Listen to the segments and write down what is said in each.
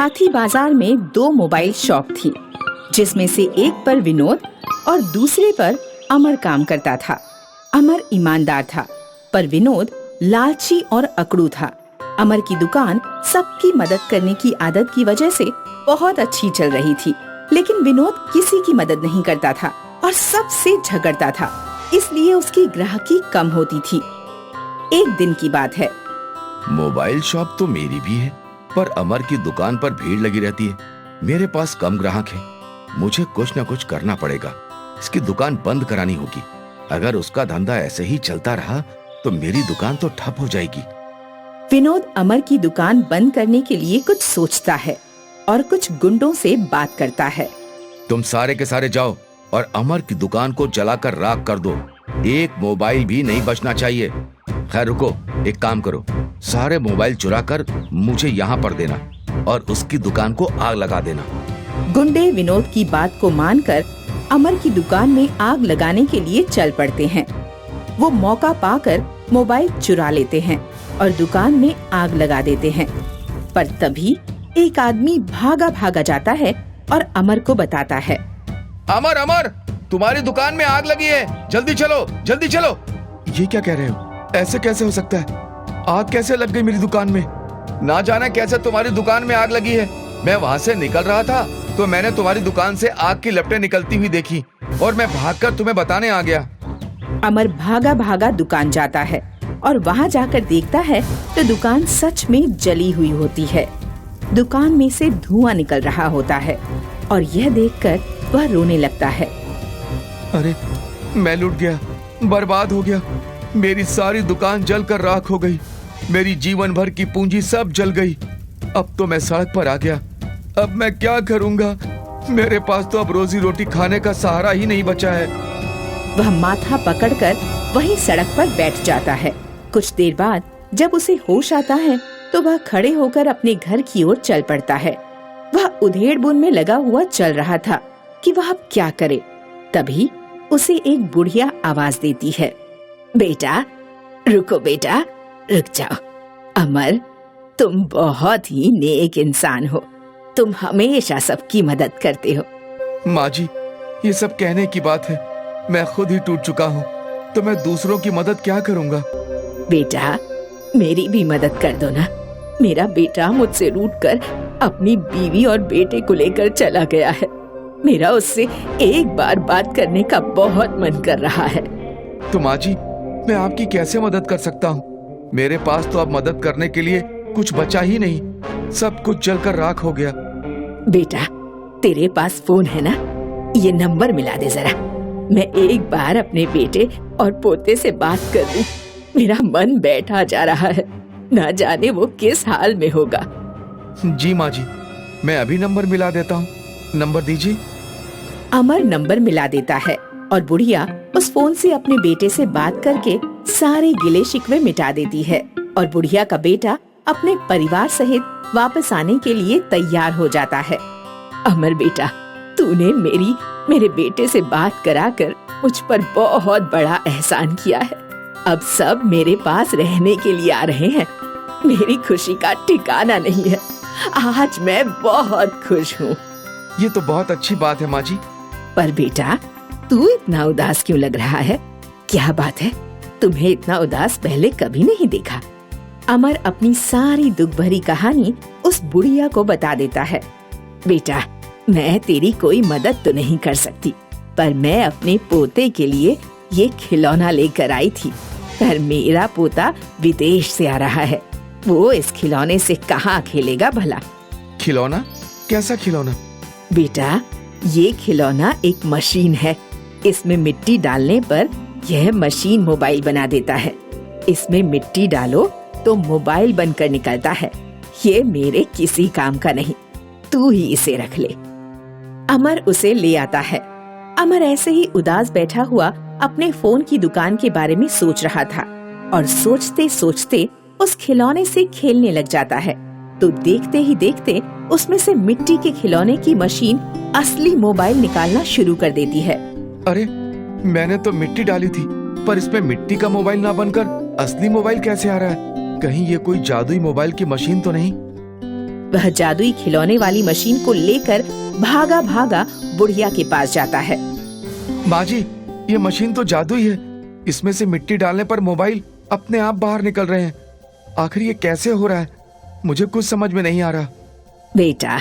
हाथी बाजार में दो मोबाइल शॉप थी, जिसमें से एक पर विनोद और दूसरे पर अमर काम करता था। अमर ईमानदार था, पर विनोद लालची और अकड़ू था। अमर की दुकान सबकी मदद करने की आदत की वजह से बहुत अच्छी चल रही थी, लेकिन विनोद किसी की मदद नहीं करता था और सबसे झगड़ता था, इसलिए उसकी ग्राहकी कम होती थी। एक दिन की बात है। मोबाइल शॉप तो मेरी भी है, पर अमर की दुकान पर भीड़ लगी रहती है। मेरे पास कम ग्राहक है, मुझे कुछ न कुछ करना पड़ेगा। इसकी दुकान बंद करानी होगी। अगर उसका धंधा ऐसे ही चलता रहा तो मेरी दुकान तो ठप हो जाएगी। विनोद अमर की दुकान बंद करने के लिए कुछ सोचता है और कुछ गुंडों से बात करता है। तुम सारे के सारे जाओ और अमर की दुकान को जलाकर राख कर दो। एक मोबाइल भी नहीं बचना चाहिए। खैर रुको, एक काम करो, सारे मोबाइल चुरा कर मुझे यहाँ पर देना और उसकी दुकान को आग लगा देना। गुंडे विनोद की बात को मानकर अमर की दुकान में आग लगाने के लिए चल पड़ते हैं। वो मौका पाकर मोबाइल चुरा लेते हैं और दुकान में आग लगा देते हैं। पर तभी एक आदमी भागा भागा जाता है और अमर को बताता है। अमर अमर, तुम्हारी दुकान में आग लगी है, जल्दी चलो जल्दी चलो। ये क्या कह रहे हो? ऐसे कैसे हो सकता है? आग कैसे लग गई मेरी दुकान में? ना जाने कैसे तुम्हारी दुकान में आग लगी है। मैं वहाँ से निकल रहा था तो मैंने तुम्हारी दुकान से आग की लपटें निकलती हुई देखी और मैं भागकर तुम्हें बताने आ गया। अमर भागा भागा दुकान जाता है और वहाँ जाकर देखता है तो दुकान सच में जली हुई होती है। दुकान में से धुआं निकल रहा होता है और यह देखकर वह रोने लगता है। अरे, मैं लुट गया, बर्बाद हो गया। मेरी सारी दुकान जलकर राख हो गई। मेरी जीवन भर की पूंजी सब जल गई। अब तो मैं सड़क पर आ गया। अब मैं क्या करूंगा? मेरे पास तो अब रोजी रोटी खाने का सहारा ही नहीं बचा है। वह माथा पकड़कर वहीं सड़क पर बैठ जाता है। कुछ देर बाद जब उसे होश आता है तो वह खड़े होकर अपने घर की ओर चल पड़ता है। वह उधेड़-बुन में लगा हुआ चल रहा था कि वह अब क्या करे। तभी उसे एक बुढ़िया आवाज देती है। बेटा, रुको बेटा, रुक जाओ। अमर, तुम बहुत ही नेक इंसान हो। तुम हमेशा सबकी मदद करते हो। माँ जी, ये सब कहने की बात है। मैं खुद ही टूट चुका हूँ, तो मैं दूसरों की मदद क्या करूँगा? बेटा, मेरी भी मदद कर दो ना। मेरा बेटा मुझसे रूठकर अपनी बीवी और बेटे को लेकर चला गया है। मेरा उससे एक बार बात करने का बहुत मन कर रहा है। तो माँ जी, मैं आपकी कैसे मदद कर सकता हूँ? मेरे पास तो अब मदद करने के लिए कुछ बचा ही नहीं। सब कुछ जलकर राख हो गया। बेटा, तेरे पास फोन है ना? ये नंबर मिला दे जरा। मैं एक बार अपने बेटे और पोते से बात कर लूं। मेरा मन बैठा जा रहा है, ना जाने वो किस हाल में होगा। जी माँ जी, मैं अभी नंबर मिला देता हूँ। नंबर दीजिए। अमर नंबर मिला देता है और बुढ़िया उस फोन से अपने बेटे से बात करके सारे गिले शिकवे मिटा देती है और बुढ़िया का बेटा अपने परिवार सहित वापस आने के लिए तैयार हो जाता है। अमर बेटा, तूने मेरे बेटे से बात कराकर मुझ पर बहुत बड़ा एहसान किया है। अब सब मेरे पास रहने के लिए आ रहे हैं। मेरी खुशी का ठिकाना नहीं है। आज मैं बहुत खुश हूँ। ये तो बहुत अच्छी बात है माँ जी। पर बेटा, तू इतना उदास क्यों लग रहा है? क्या बात है? तुम्हें इतना उदास पहले कभी नहीं देखा। अमर अपनी सारी दुख भरी कहानी उस बुढ़िया को बता देता है। बेटा, मैं तेरी कोई मदद तो नहीं कर सकती, पर मैं अपने पोते के लिए ये खिलौना लेकर आई थी। पर मेरा पोता विदेश से आ रहा है। वो इस खिलौने से कहाँ खेलेगा भला? खिलौना? कैसा खिलौना? बेटा, ये खिलौना एक मशीन है। इसमें मिट्टी डालने पर यह मशीन मोबाइल बना देता है। इसमें मिट्टी डालो तो मोबाइल बनकर निकलता है। ये मेरे किसी काम का नहीं, तू ही इसे रख ले। अमर उसे ले आता है। अमर ऐसे ही उदास बैठा हुआ अपने फोन की दुकान के बारे में सोच रहा था और सोचते सोचते उस खिलौने से खेलने लग जाता है। तो देखते ही देखते उसमें से मिट्टी के खिलौने की मशीन असली मोबाइल निकालना शुरू कर देती है। अरे, मैंने तो मिट्टी डाली थी, पर इसमें मिट्टी का मोबाइल ना बनकर असली मोबाइल कैसे आ रहा है? कहीं ये कोई जादुई मोबाइल की मशीन तो नहीं? वह जादुई खिलौने वाली मशीन को लेकर भागा भागा बुढ़िया के पास जाता है। माँ जी, ये मशीन तो जादुई है। इसमें से मिट्टी डालने पर मोबाइल अपने आप बाहर निकल रहे हैं। आखिर ये कैसे हो रहा है? मुझे कुछ समझ में नहीं आ रहा। बेटा,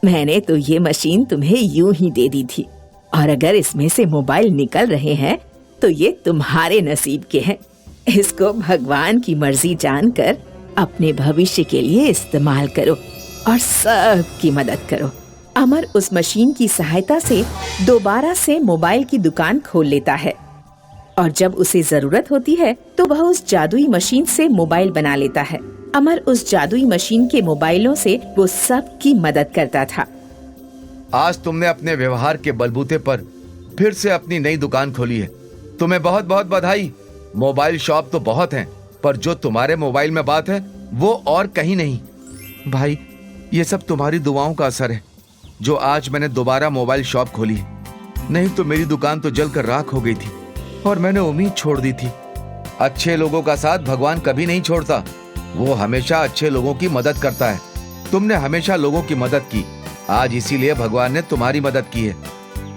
मैंने तो ये मशीन तुम्हें यूं ही दे दी थी, और अगर इसमें से मोबाइल निकल रहे हैं तो ये तुम्हारे नसीब के हैं। इसको भगवान की मर्जी जानकर अपने भविष्य के लिए इस्तेमाल करो और सबकी मदद करो। अमर उस मशीन की सहायता से दोबारा से मोबाइल की दुकान खोल लेता है, और जब उसे जरूरत होती है तो वह उस जादुई मशीन से मोबाइल बना लेता है। अमर उस जादुई मशीन के मोबाइलों से वो सबकी मदद करता था। आज तुमने अपने व्यवहार के बलबूते पर फिर से अपनी नई दुकान खोली है। तुम्हें बहुत बहुत बधाई। मोबाइल शॉप तो बहुत हैं, पर जो तुम्हारे मोबाइल में बात है वो और कहीं नहीं। भाई, ये सब तुम्हारी दुआओं का असर है जो आज मैंने दोबारा मोबाइल शॉप खोली है। नहीं तो मेरी दुकान तो जलकर राख हो गई थी और मैंने उम्मीद छोड़ दी थी। अच्छे लोगों का साथ भगवान कभी नहीं छोड़ता, वो हमेशा अच्छे लोगों की मदद करता है। तुमने हमेशा लोगों की मदद की, आज इसीलिए भगवान ने तुम्हारी मदद की है।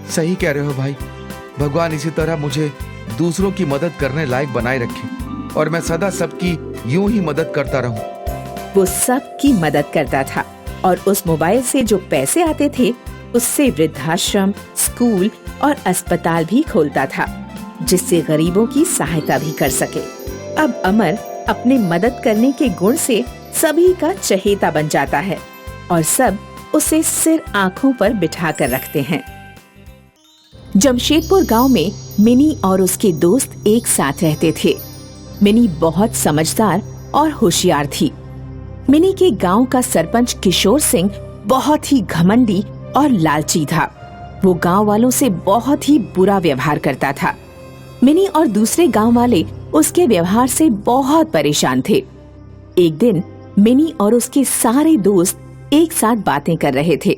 सही कह रहे हो भाई। भगवान इसी तरह मुझे दूसरों की मदद करने लायक बनाए रखे और मैं सदा सबकी यूं ही मदद करता रहूं। वो सबकी मदद करता था और उस मोबाइल से जो पैसे आते थे उससे वृद्धाश्रम, स्कूल और अस्पताल भी खोलता था, जिससे गरीबों की सहायता भी कर सके। अब अमर अपने मदद करने के गुण से सभी का चहेता बन जाता है और सब उसे सिर आंखों पर बिठा कर रखते हैं। जमशेदपुर गांव में मिनी और उसके दोस्त एक साथ रहते थे। मिनी बहुत समझदार और होशियार थी। मिनी के गांव का सरपंच किशोर सिंह बहुत ही घमंडी और लालची था। वो गांव वालों से बहुत ही बुरा व्यवहार करता था। मिनी और दूसरे गांव वाले उसके व्यवहार से बहुत परेशान थे। एक दिन मिनी और उसके सारे दोस्त एक साथ बातें कर रहे थे।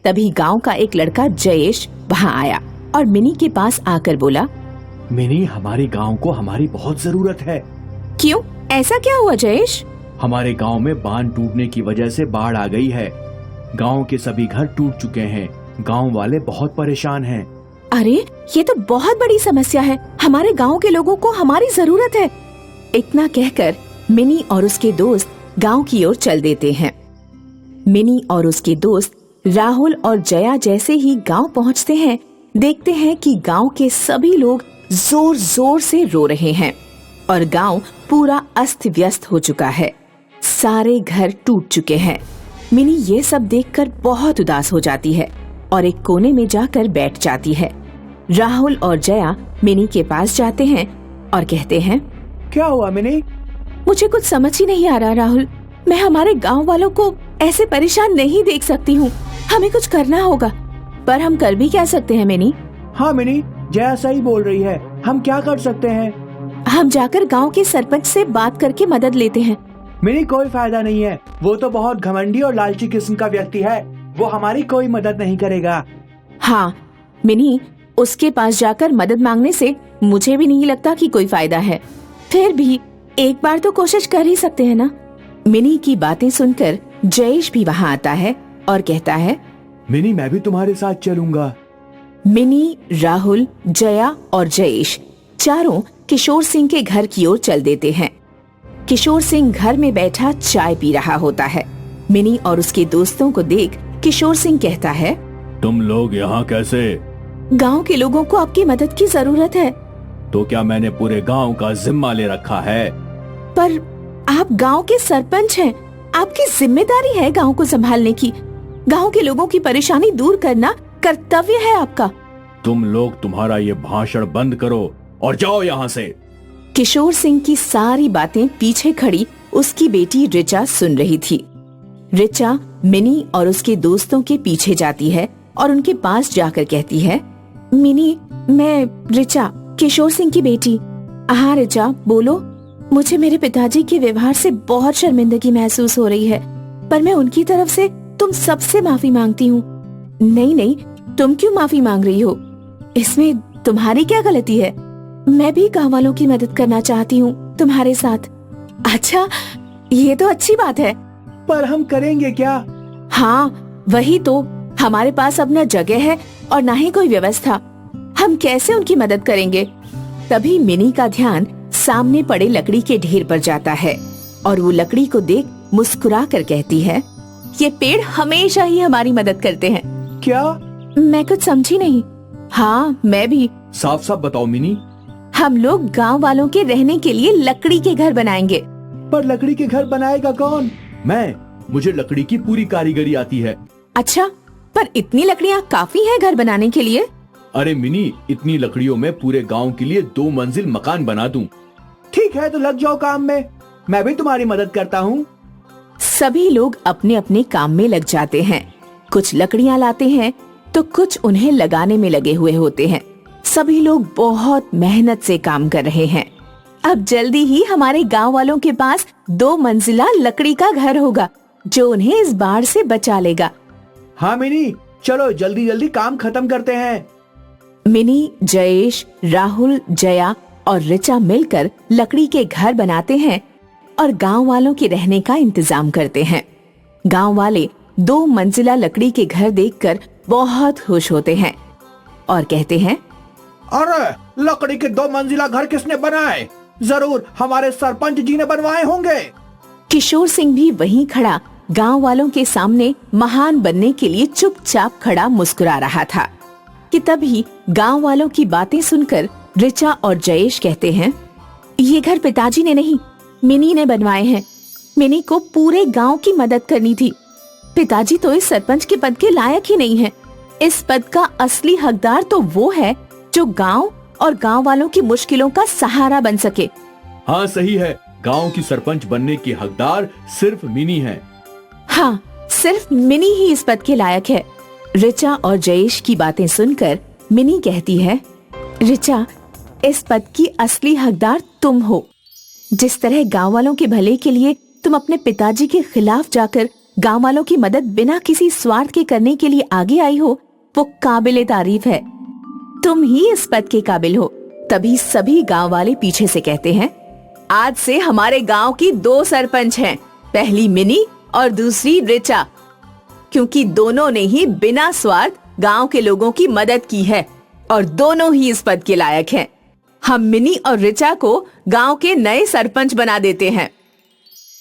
तभी गांव का एक लड़का जयेश वहां आया और मिनी के पास आकर बोला, मिनी, हमारे गांव को हमारी बहुत जरूरत है। क्यों? ऐसा क्या हुआ जयेश? हमारे गांव में बांध टूटने की वजह से बाढ़ आ गई है। गांव के सभी घर टूट चुके हैं। गांव वाले बहुत परेशान हैं। अरे, ये तो बहुत बड़ी समस्या है। हमारे गांव के लोगों को हमारी जरूरत है। इतना कहकर मिनी और उसके दोस्त गांव की ओर चल देते हैं। मिनी और उसके दोस्त राहुल और जया जैसे ही गांव पहुंचते हैं, देखते हैं कि गांव के सभी लोग जोर जोर से रो रहे हैं और गांव पूरा अस्त व्यस्त हो चुका है। सारे घर टूट चुके हैं। मिनी ये सब देखकर बहुत उदास हो जाती है और एक कोने में जाकर बैठ जाती है। राहुल और जया मिनी के पास जाते हैं और कहते हैं, क्या हुआ मिनी? मुझे कुछ समझ ही नहीं आ रहा राहुल। मैं हमारे गांव वालों को ऐसे परेशान नहीं देख सकती हूँ। हमें कुछ करना होगा, पर हम कर भी क्या सकते हैं मिनी? हाँ मिनी, जया सही बोल रही है। हम क्या कर सकते हैं? हम जाकर गांव के सरपंच से बात करके मदद लेते हैं। मिनी, कोई फायदा नहीं है। वो तो बहुत घमंडी और लालची किस्म का व्यक्ति है। वो हमारी कोई मदद नहीं करेगा। हाँ मिनी, उसके पास जाकर मदद मांगने से मुझे भी नहीं लगता कि कोई फायदा है। फिर भी एक बार तो कोशिश कर ही सकते हैं ना। मिनी की बातें सुनकर जयेश भी वहाँ आता है और कहता है, मिनी, मैं भी तुम्हारे साथ चलूंगा। मिनी, राहुल, जया और जयेश चारों किशोर सिंह के घर की ओर चल देते हैं। किशोर सिंह घर में बैठा चाय पी रहा होता है। मिनी और उसके दोस्तों को देख किशोर सिंह कहता है, तुम लोग यहाँ कैसे? गांव के लोगों को आपकी मदद की जरूरत है। तो क्या मैंने पूरे गांव का जिम्मा ले रखा है? पर आप गांव के सरपंच हैं। आपकी जिम्मेदारी है गांव को संभालने की। गांव के लोगों की परेशानी दूर करना कर्तव्य है आपका। तुम लोग तुम्हारा ये भाषण बंद करो और जाओ यहाँ से। किशोर सिंह की सारी बातें पीछे खड़ी उसकी बेटी रिचा सुन रही थी। रिचा मिनी और उसके दोस्तों के पीछे जाती है और उनके पास जाकर कहती है, मिनी, मैं रिचा, किशोर सिंह की बेटी। हाँ रिचा, बोलो। मुझे मेरे पिताजी के व्यवहार से बहुत शर्मिंदगी महसूस हो रही है, पर मैं उनकी तरफ से तुम सबसे माफी मांगती हूँ। नहीं नहीं, तुम क्यों माफी मांग रही हो? इसमें तुम्हारी क्या गलती है? मैं भी गाँव वालों की मदद करना चाहती हूँ तुम्हारे साथ। अच्छा, ये तो अच्छी बात है। पर हम करेंगे क्या? हाँ वही तो, हमारे पास अब न जगह है और ना ही कोई व्यवस्था। हम कैसे उनकी मदद करेंगे? तभी मिनी का ध्यान सामने पड़े लकड़ी के ढेर पर जाता है और वो लकड़ी को देख मुस्कुरा कर कहती है, ये पेड़ हमेशा ही हमारी मदद करते हैं। क्या? मैं कुछ समझी नहीं। हाँ मैं भी। साफ साफ बताओ मिनी। हम लोग गांव वालों के रहने के लिए लकड़ी के घर बनाएंगे। पर लकड़ी के घर बनाएगा कौन? मैं। मुझे लकड़ी की पूरी कारीगरी आती है। अच्छा, पर इतनी लकड़ियाँ काफी हैं घर बनाने के लिए? अरे मिनी, इतनी लकड़ियों में पूरे गांव के लिए 2 मंजिल मकान बना दूं। ठीक है तो लग जाओ काम में, मैं भी तुम्हारी मदद करता हूँ। सभी लोग अपने अपने काम में लग जाते हैं। कुछ लकड़ियाँ लाते हैं तो कुछ उन्हें लगाने में लगे हुए होते हैं। सभी लोग बहुत मेहनत से काम कर रहे हैं। अब जल्दी ही हमारे गांव वालों के पास 2 मंजिला लकड़ी का घर होगा जो उन्हें इस बाढ़ से बचा लेगा। हाँ मिनी, चलो जल्दी जल्दी काम खत्म करते हैं। मिनी, जयेश, राहुल, जया और ऋचा मिलकर लकड़ी के घर बनाते हैं और गांव वालों के रहने का इंतजाम करते हैं। गांव वाले 2 मंजिला लकड़ी के घर देखकर बहुत खुश होते हैं और कहते हैं, अरे लकड़ी के 2 मंजिला घर किसने बनाए? जरूर हमारे सरपंच जी ने बनवाए होंगे। किशोर सिंह भी वहीं खड़ा गांव वालों के सामने महान बनने के लिए चुपचाप खड़ा मुस्कुरा रहा था कि तभी गांव वालों की बातें सुनकर ऋचा और जयेश कहते हैं, ये घर पिताजी ने नहीं, मिनी ने बनवाए हैं। मिनी को पूरे गांव की मदद करनी थी। पिताजी तो इस सरपंच के पद के लायक ही नहीं है। इस पद का असली हकदार तो वो है जो गांव और गांव वालों की मुश्किलों का सहारा बन सके। हाँ सही है, गांव की सरपंच बनने की हकदार सिर्फ मिनी है। हाँ, सिर्फ मिनी ही इस पद के लायक है। ऋचा और जयेश की बातें सुनकर मिनी कहती है, ऋचा, इस पद की असली हकदार तुम हो। जिस तरह गांव वालों के भले के लिए तुम अपने पिताजी के खिलाफ जाकर गांव वालों की मदद बिना किसी स्वार्थ के करने के लिए आगे आई हो, वो काबिले तारीफ है। तुम ही इस पद के काबिल हो। तभी सभी गांव वाले पीछे से कहते हैं, आज से हमारे गांव की 2 सरपंच हैं, पहली मिनी और दूसरी ऋचा, क्योंकि दोनों ने ही बिना स्वार्थ गांव के लोगों की मदद की है और दोनों ही इस पद के लायक हैं। हम मिनी और ऋचा को गांव के नए सरपंच बना देते हैं।